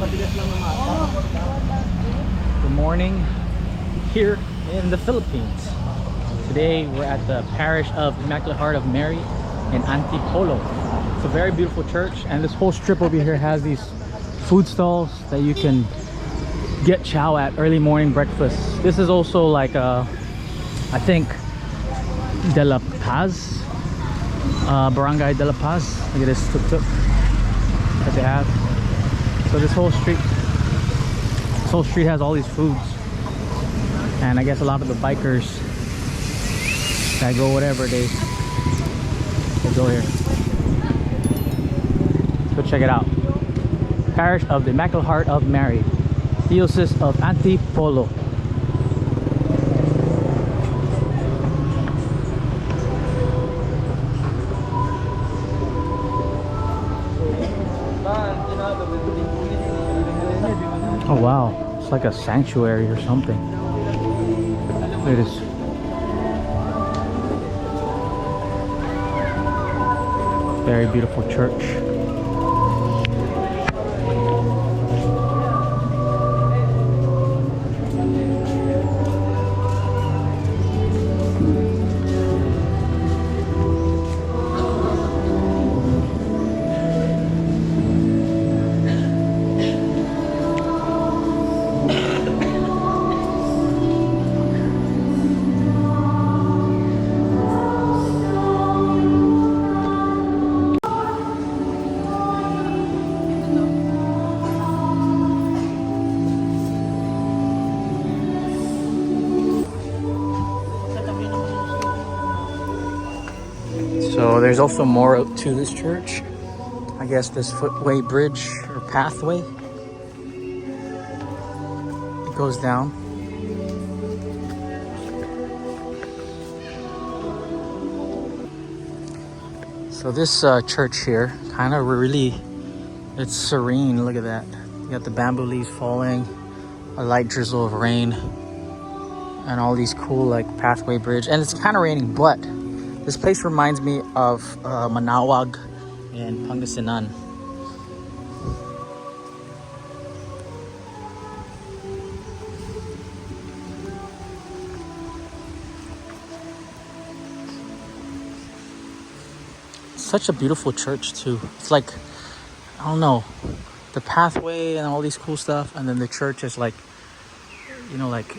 Good morning here in the Philippines. Today we're at the Parish of Immaculate Heart of Mary in Antipolo. It's a very beautiful church, and this whole strip over here has these food stalls that you can get chow at early morning breakfast. This is also like I think De La Paz, Barangay De La Paz. Look at this tuk-tuk that they have. So this whole street has all these foods, and I guess a lot of the bikers that go whatever they go here. Let's go check it out. Parish of the Immaculate Heart of Mary, Diocese of Antipolo. Oh wow, it's like a sanctuary or something. Look at this. Very beautiful church. So there's also more to this church. I guess this footway bridge or pathway, it goes down. So this church here, kind of really, it's serene. Look at that. You got the bamboo leaves falling, a light drizzle of rain, and all these cool like pathway bridge. And it's kind of raining, but this place reminds me of Manawag and Pangasinan. Such a beautiful church too. It's like, I don't know, the pathway and all these cool stuff, and then the church is like, you know, like,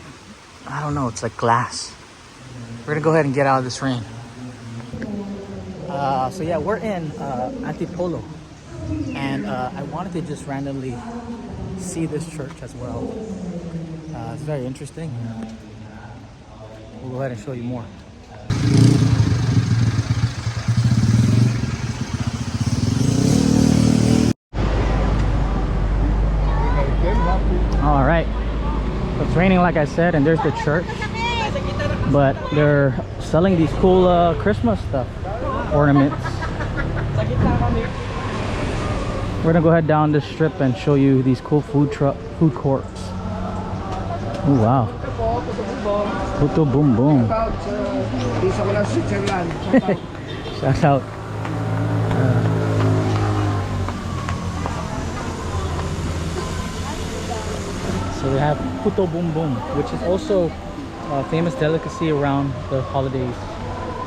I don't know, it's like glass. We're gonna go ahead and get out of this rain. So yeah, we're in Antipolo, and I wanted to just randomly see this church as well. It's very interesting. We'll go ahead and show you more. All right, so it's raining like I said, and there's the church, but they're selling these cool Christmas stuff. Ornaments. We're gonna go ahead down this strip and show you these cool food courts. Oh wow. Potubumbong. Shout out. So we have Potubumbong, which is also a famous delicacy around the holidays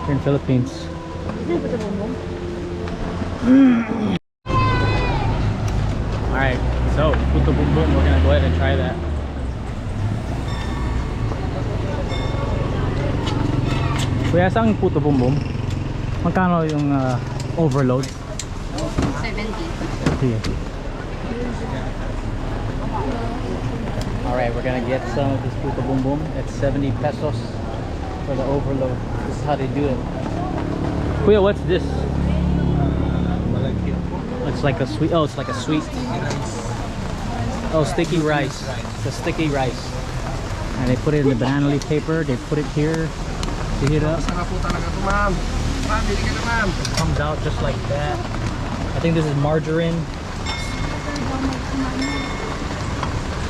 here in Philippines. Alright, so Potubumbong, we're gonna go ahead and try that. Kuya, saan Potubumbong? Magkano yung overload? 70. Sige. Alright, we're gonna get some of this Potubumbong. It's 70 pesos for the overload. This is how they do it. Kuya, what's this? It's like a sweet. Oh, it's like a sweet. Oh, sticky rice. It's a sticky rice, and they put it in the banana leaf paper. They put it here to heat up. It comes out just like that. I think this is margarine,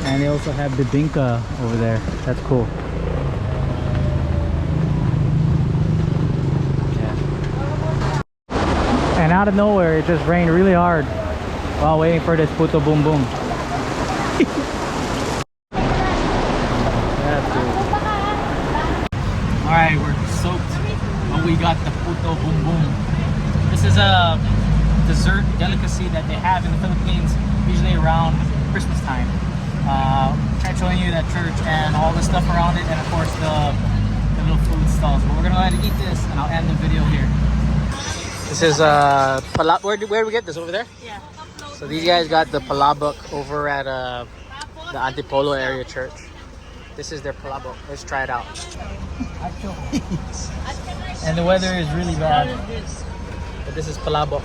and they also have bibingka over there. That's cool. And out of nowhere, it just rained really hard while waiting for this Potubumbong. Alright, we're soaked, but we got the Potubumbong. This is a dessert delicacy that they have in the Philippines, usually around Christmas time. Try showing you that church and all the stuff around it, and of course the little food stalls. But we're gonna go ahead and eat this, and I'll end the video here. This is where do we get this? Over there? Yeah. So these guys got the palabok over at the Antipolo area church. This is their palabok. Let's try it out. And the weather is really bad. But this is palabok.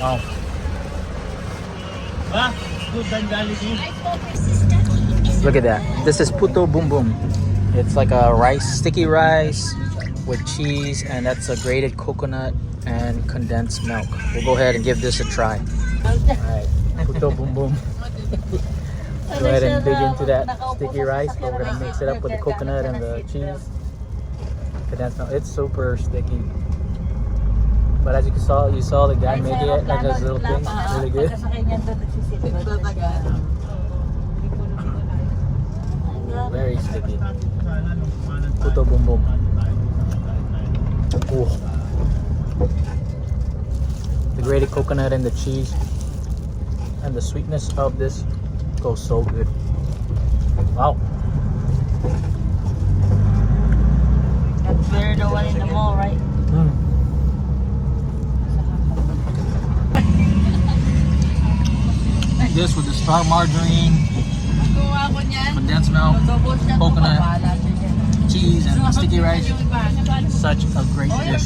Wow. Look at that. This is Potubumbong. It's like a sticky rice with cheese, and that's a grated coconut and condensed milk. We'll go ahead and give this a try. Alright, Potubumbong. Go ahead and dig into that sticky rice, but we're gonna mix it up with the coconut and the cheese. Condensed milk. It's super sticky. But as you saw the guy making it like this little thing. Really good. Very sticky. Potubumbong. Oh. The grated coconut and the cheese and the sweetness of this goes so good. Wow. They're the one in the mall, right? This with the star margarine, condensed milk, coconut, cheese, and sticky rice. Such a great dish.